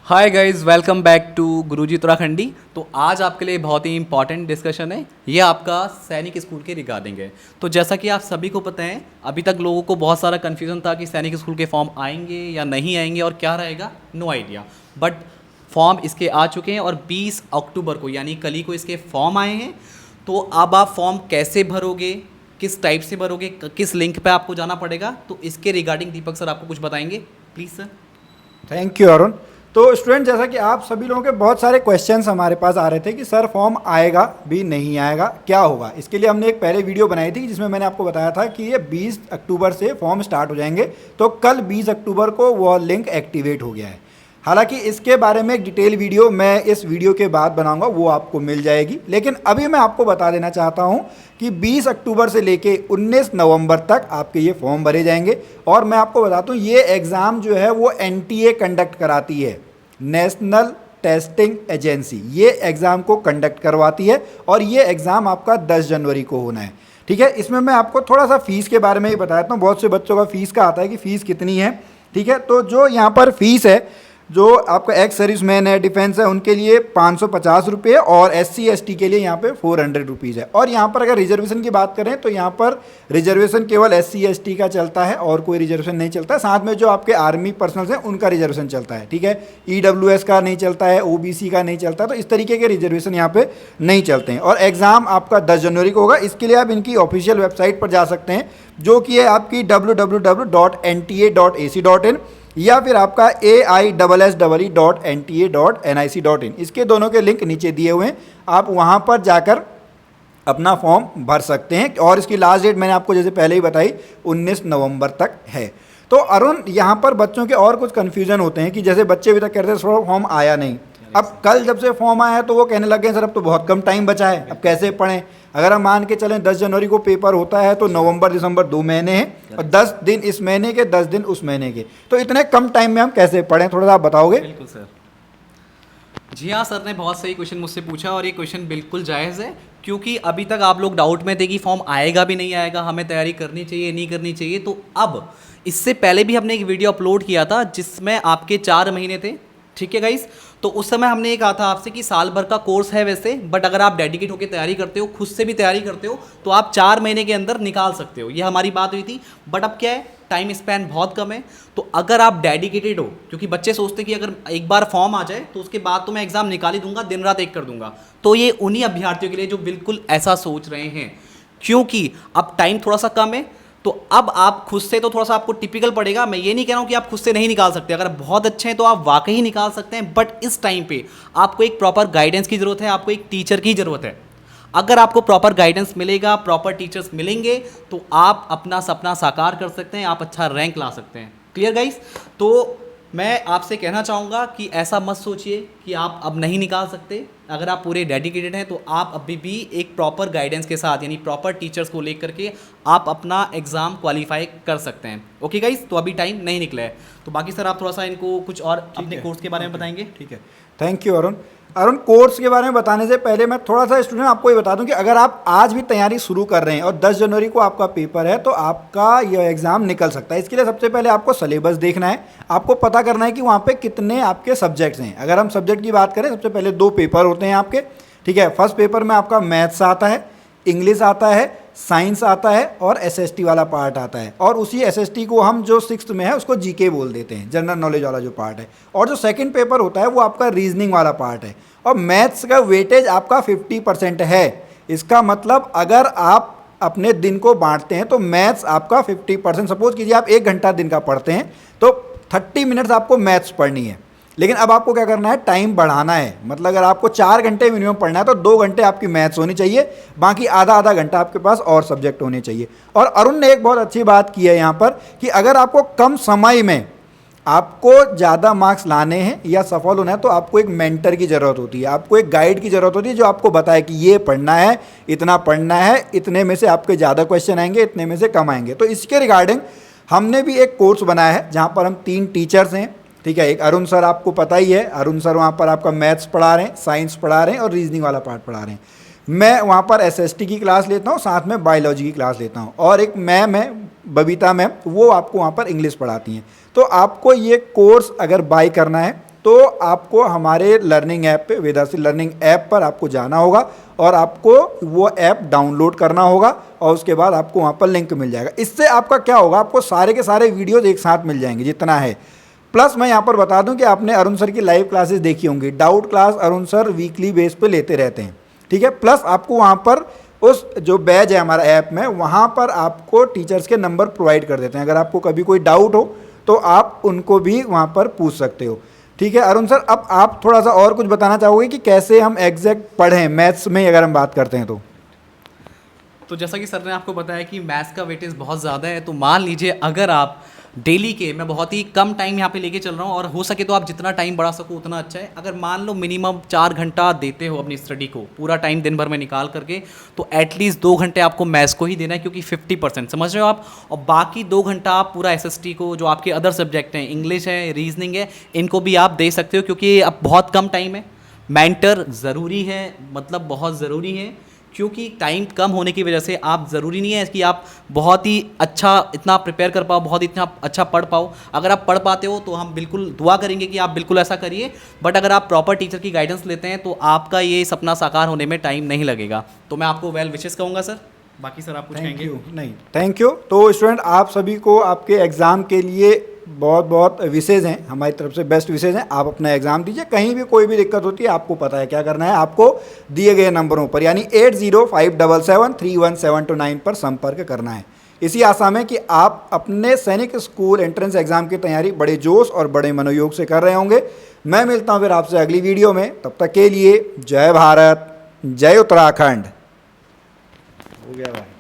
Hi guys, welcome back to Guruji Uttarakhandi. तो आज आपके लिए बहुत ही इंपॉर्टेंट डिस्कशन है। ये आपका सैनिक स्कूल के रिगार्डिंग है। तो जैसा कि आप सभी को पता है, अभी तक लोगों को बहुत सारा कन्फ्यूजन था कि सैनिक स्कूल के फॉर्म आएंगे या नहीं आएंगे और क्या रहेगा, नो आइडिया। बट फॉर्म इसके आ चुके हैं और 20 अक्टूबर को यानी कल ही को इसके फॉर्म आए हैं। तो अब आप फॉर्म कैसे भरोगे, किस टाइप से भरोगे, किस लिंक पे आपको जाना पड़ेगा, तो इसके रिगार्डिंग दीपक सर आपको कुछ बताएंगे, please sir. Thank you Arun. तो स्टूडेंट, जैसा कि आप सभी लोगों के बहुत सारे क्वेश्चंस हमारे पास आ रहे थे कि सर फॉर्म आएगा भी नहीं आएगा, क्या होगा। इसके लिए हमने एक पहले वीडियो बनाई थी जिसमें मैंने आपको बताया था कि ये 20 अक्टूबर से फॉर्म स्टार्ट हो जाएंगे। तो कल 20 अक्टूबर को वो लिंक एक्टिवेट हो गया है। हालांकि इसके बारे में एक डिटेल वीडियो मैं इस वीडियो के बाद बनाऊंगा, वो आपको मिल जाएगी। लेकिन अभी मैं आपको बता देना चाहता हूं कि 20 अक्टूबर से लेके 19 नवंबर तक आपके ये फॉर्म भरे जाएंगे। और मैं आपको बताता हूं, ये एग्ज़ाम जो है वो NTA कंडक्ट कराती है, नेशनल टेस्टिंग एजेंसी। ये एग्ज़ाम को कंडक्ट करवाती है और ये एग्ज़ाम आपका 10 जनवरी को होना है। ठीक है, इसमें मैं आपको थोड़ा सा फ़ीस के बारे में ही बताता हूँ। बहुत से बच्चों का फ़ीस का आता है कि फ़ीस कितनी है। ठीक है, तो जो यहाँ पर फ़ीस है, जो आपका एक्स सर्विसमैन है, डिफेंस है, उनके लिए 550 रुपये और SC ST के लिए यहाँ पे 400 रुपीज़ है। और यहाँ पर अगर रिजर्वेशन की बात करें तो यहाँ पर रिजर्वेशन केवल SC ST का चलता है और कोई रिजर्वेशन नहीं चलता। साथ में जो आपके आर्मी पर्सनल्स हैं उनका रिजर्वेशन चलता है। ठीक है, EWS का नहीं चलता है, OBC का नहीं चलता। तो इस तरीके के रिजर्वेशन यहाँ पे नहीं चलते हैं। और एग्ज़ाम आपका 10 जनवरी को होगा। इसके लिए आप इनकी ऑफिशियल वेबसाइट पर जा सकते हैं, जो कि है आपकी www.nta.ac.in या फिर आपका AISSE.NTA.nic.in। इसके दोनों के लिंक नीचे दिए हुए हैं, आप वहाँ पर जाकर अपना फॉर्म भर सकते हैं। और इसकी लास्ट डेट मैंने आपको जैसे पहले ही बताई 19 नवंबर तक है। तो अरुण, यहाँ पर बच्चों के और कुछ कन्फ्यूजन होते हैं कि जैसे बच्चे अभी तक कहते हैं सर फॉर्म आया नहीं। अब कल जब से फॉर्म आया है तो वो कहने लगे सर अब तो बहुत कम टाइम बचा है, अब कैसे पढ़ें। अगर हम मान के चलें 10 जनवरी को पेपर होता है तो नवंबर दिसंबर 2 महीने हैं और 10 दिन इस महीने के, 10 दिन उस महीने के। तो इतने कम टाइम में हम कैसे पढ़ें, थोड़ा सा आप बताओगे। बिल्कुल सर। जी हाँ, सर ने बहुत सही क्वेश्चन मुझसे पूछा और ये क्वेश्चन बिल्कुल जायज़ है, क्योंकि अभी तक आप लोग डाउट में थे कि फॉर्म आएगा भी नहीं आएगा, हमें तैयारी करनी चाहिए नहीं करनी चाहिए। तो अब इससे पहले भी हमने एक वीडियो अपलोड किया था जिसमें आपके 4 महीने थे। ठीक है गाइस, तो उस समय हमने ये कहा था आपसे कि साल भर का कोर्स है वैसे, बट अगर आप डेडिकेट होकर तैयारी करते हो, खुद से भी तैयारी करते हो, तो आप 4 महीने के अंदर निकाल सकते हो। ये हमारी बात हुई थी। बट अब क्या है, टाइम स्पैन बहुत कम है। तो अगर आप डेडिकेटेड हो, क्योंकि बच्चे सोचते हैं कि अगर एक बार फॉर्म आ जाए तो उसके बाद तो मैं एग्जाम निकाल ही दूंगा, दिन रात एक कर दूंगा। तो ये उन्हीं अभ्यर्थियों के लिए जो बिल्कुल ऐसा सोच रहे हैं, क्योंकि अब टाइम थोड़ा सा कम है। तो अब आप खुद से तो थोड़ा सा आपको टिपिकल पड़ेगा। मैं ये नहीं कह रहा हूँ कि आप खुद से नहीं निकाल सकते, अगर बहुत अच्छे हैं तो आप वाकई निकाल सकते हैं। बट इस टाइम पे आपको एक प्रॉपर गाइडेंस की ज़रूरत है, आपको एक टीचर की ज़रूरत है। अगर आपको प्रॉपर गाइडेंस मिलेगा, प्रॉपर टीचर्स मिलेंगे, तो आप अपना सपना साकार कर सकते हैं, आप अच्छा रैंक ला सकते हैं। Clear guys? तो मैं आपसे कहना चाहूँगा कि ऐसा मत सोचिए कि आप अब नहीं निकाल सकते। अगर आप पूरे डेडिकेटेड हैं तो आप अभी भी एक प्रॉपर गाइडेंस के साथ, यानी प्रॉपर टीचर्स को लेकर के आप अपना एग्ज़ाम क्वालिफाई कर सकते हैं। ओके गाइस, तो अभी टाइम नहीं निकला है। तो बाकी सर आप थोड़ा सा इनको कुछ और अपने कोर्स के बारे में बताएंगे। ठीक है, thank you Arun. Arun, course के बारे में बताने से पहले मैं थोड़ा सा स्टूडेंट आपको ये बता दूं कि अगर आप आज भी तैयारी शुरू कर रहे हैं और 10 जनवरी को आपका पेपर है तो आपका यह एग्ज़ाम निकल सकता है। इसके लिए सबसे पहले आपको सिलेबस देखना है, आपको पता करना है कि वहाँ पे कितने आपके सब्जेक्ट्स हैं। अगर हम सब्जेक्ट की बात करें, सबसे पहले 2 पेपर होते हैं आपके। ठीक है, फर्स्ट पेपर में आपका मैथ्स आता है, इंग्लिश आता है, साइंस आता है और SST वाला पार्ट आता है। और उसी SST को हम जो 6th में है उसको GK बोल देते हैं, जनरल नॉलेज वाला जो पार्ट है। और जो सेकंड पेपर होता है वो आपका रीजनिंग वाला पार्ट है। और मैथ्स का वेटेज आपका 50% है। इसका मतलब अगर आप अपने दिन को बांटते हैं तो मैथ्स आपका 50%, सपोज कीजिए आप 1 घंटा दिन का पढ़ते हैं तो 30 मिनट्स आपको मैथ्स पढ़नी है। लेकिन अब आपको क्या करना है, टाइम बढ़ाना है। मतलब अगर आपको 4 घंटे मिनिमम पढ़ना है तो 2 घंटे आपकी मैथ्स होनी चाहिए, बाकी आधा आधा घंटा आपके पास और सब्जेक्ट होने चाहिए। और अरुण ने एक बहुत अच्छी बात की है यहाँ पर कि अगर आपको कम समय में आपको ज़्यादा मार्क्स लाने हैं या सफल होना है तो आपको एक मेंटर की ज़रूरत होती है, आपको एक गाइड की ज़रूरत होती है जो आपको बताए कि ये पढ़ना है, इतना पढ़ना है, इतने में से आपके ज़्यादा क्वेश्चन आएंगे, इतने में से कम आएंगे। तो इसके रिगार्डिंग हमने भी एक कोर्स बनाया है जहाँ पर हम 3 टीचर्स हैं। ठीक है, एक अरुण सर, आपको पता ही है, अरुण सर वहाँ पर आपका मैथ्स पढ़ा रहे हैं, साइंस पढ़ा रहे हैं और रीजनिंग वाला पार्ट पढ़ा रहे हैं। मैं वहाँ पर SST की क्लास लेता हूँ, साथ में बायोलॉजी की क्लास लेता हूँ। और एक मैम है, बबीता मैम, वो आपको वहाँ पर इंग्लिश पढ़ाती हैं। तो आपको ये कोर्स अगर बाय करना है तो आपको हमारे लर्निंग ऐप पे, वेदासी लर्निंग ऐप पर आपको जाना होगा और आपको वो ऐप डाउनलोड करना होगा और उसके बाद आपको वहाँ पर लिंक मिल जाएगा। इससे आपका क्या होगा, आपको सारे के सारे वीडियोज़ एक साथ मिल जाएंगे जितना है। प्लस मैं यहाँ पर बता दूँ कि आपने अरुण सर की लाइव क्लासेस देखी होंगी, doubt class Arun sir weekly base पे लेते रहते हैं, ठीक है। प्लस आपको वहाँ पर उस जो बैच है हमारा ऐप में, वहाँ पर आपको टीचर्स के नंबर प्रोवाइड कर देते हैं। अगर आपको कभी कोई डाउट हो तो आप उनको भी वहाँ पर पूछ सकते हो, ठीक है। अरुण सर, अब आप थोड़ा सा और कुछ बताना चाहोगे कि कैसे हम एग्जैक्ट पढ़ें मैथ्स में, अगर हम बात करते हैं तो जैसा कि सर ने आपको बताया कि मैथ्स का वेटेज बहुत ज़्यादा है, तो मान लीजिए अगर आप डेली के, मैं बहुत ही कम टाइम यहाँ पे लेके चल रहा हूँ और हो सके तो आप जितना टाइम बढ़ा सको उतना अच्छा है। अगर मान लो मिनिमम 4 घंटा देते हो अपनी स्टडी को, पूरा टाइम दिन भर में निकाल करके, तो एटलीस्ट 2 घंटे आपको मैथ्स को ही देना है, क्योंकि 50% समझ रहे हो आप, और बाकी 2 घंटा आप पूरा एसएसटी को, जो आपके अदर सब्जेक्ट हैं, इंग्लिश है, रीजनिंग है, इनको भी आप दे सकते हो, क्योंकि अब बहुत कम टाइम है। मेंटर ज़रूरी है, मतलब बहुत ज़रूरी है, क्योंकि टाइम कम होने की वजह से आप ज़रूरी नहीं है कि आप बहुत ही अच्छा इतना प्रिपेयर कर पाओ, बहुत इतना अच्छा पढ़ पाओ। अगर आप पढ़ पाते हो तो हम बिल्कुल दुआ करेंगे कि आप बिल्कुल ऐसा करिए, बट अगर आप प्रॉपर टीचर की गाइडेंस लेते हैं तो आपका ये सपना साकार होने में टाइम नहीं लगेगा। तो मैं आपको वेल विशेस कहूँगा सर। बाकी सर आप कुछ कहेंगे? नहीं, थैंक यू। तो स्टूडेंट, आप सभी को आपके एग्ज़ाम के लिए बहुत बहुत विशेज़ हैं, हमारी तरफ से बेस्ट विशेज़ हैं। आप अपना एग्ज़ाम दीजिए, कहीं भी कोई भी दिक्कत होती है आपको पता है क्या करना है, आपको दिए गए नंबरों पर यानी 8057731729 पर संपर्क करना है, इसी आशा में कि आप अपने सैनिक स्कूल एंट्रेंस एग्ज़ाम की तैयारी बड़े जोश और बड़े मनोयोग से कर रहे होंगे। मैं मिलता हूँ फिर आपसे अगली वीडियो में, तब तक के लिए जय भारत, जय उत्तराखंड। हो गया भाई।